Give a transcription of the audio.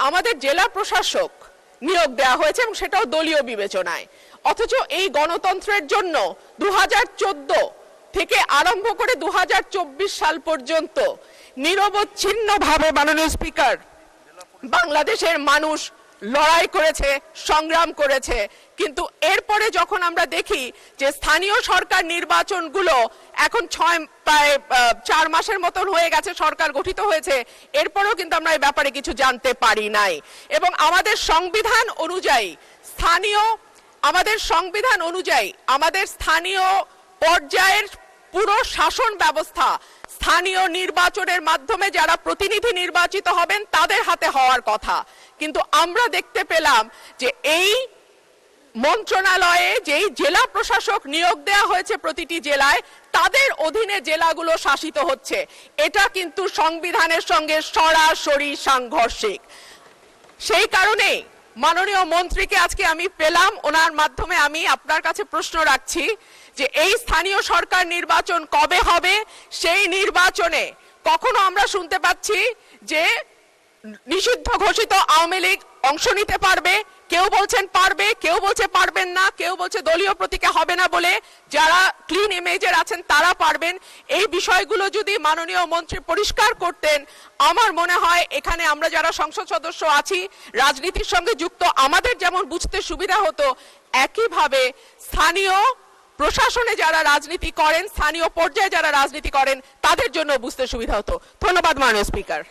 আমাদের জেলা প্রশাসক নিয়োগ দেওয়া হয়েছে এবং সেটাও দলীয় বিবেচনায়, অথচ এই গণতন্ত্রের জন্য 2014 থেকে আরম্ভ করে 2024 সাল পর্যন্ত নিরবচ্ছিন্নভাবে মাননীয় স্পিকার বাংলাদেশের মানুষ লড়াই করেছে, সংগ্রাম করেছে। কিন্তু এরপরে যখন আমরা দেখি যে স্থানীয় সরকার নির্বাচনগুলো এখন প্রায় 4 মাসের মতন হয়ে গেছে, সরকার গঠিত হয়েছে, এরপরেও কিন্তু আমরা এই ব্যাপারে কিছু জানতে পারি নাই। এবং আমাদের সংবিধান অনুযায়ী আমাদের স্থানীয় পর্যায়ের পুরো শাসন ব্যবস্থা স্থানীয় নির্বাচনের মাধ্যমে যারা প্রতিনিধি নির্বাচিত হবেন তাদের হাতে হওয়ার কথা। কিন্তু আমরা দেখতে পেলাম যে এই মন্ত্রণালয়ে যেই জেলা প্রশাসক নিয়োগ দেওয়া হয়েছে প্রতিটি জেলায়, তাদের অধীনে জেলাগুলো শাসিত হচ্ছে। এটা কিন্তু সংবিধানের সঙ্গে সরাসরি সাংঘর্ষিক। সেই কারণে মাননীয় মন্ত্রীকে আজকে আমি পেলাম, ওনার মাধ্যমে আমি আপনার কাছে প্রশ্ন রাখছি যে এই স্থানীয় সরকার নির্বাচন কবে হবে? সেই নির্বাচনে কখনো আমরা শুনতে পাচ্ছি যে নিষিদ্ধ ঘোষিত আওয়ামী লীগ অংশ নিতে পারবে, কেউ বলছেন পারবে, কেউ বলছে পারবেন না, কেউ বলছে দলীয় প্রতীকে হবে না বলে যারা ক্লিন ইমেজের আছেন তারা পারবেন। এই বিষয়গুলো যদি মাননীয় মন্ত্রী পরিষ্কার করতেন, আমার মনে হয় এখানে আমরা যারা সংসদ সদস্য আছি, রাজনীতির সঙ্গে যুক্ত, আমাদের যেমন বুঝতে সুবিধা হতো, একইভাবে স্থানীয় প্রশাসনে যারা রাজনীতি করেন, স্থানীয় পর্যায়ে যারা রাজনীতি করেন, তাদের জন্য বুঝতে সুবিধা হতো। ধন্যবাদ মাননীয় স্পিকার।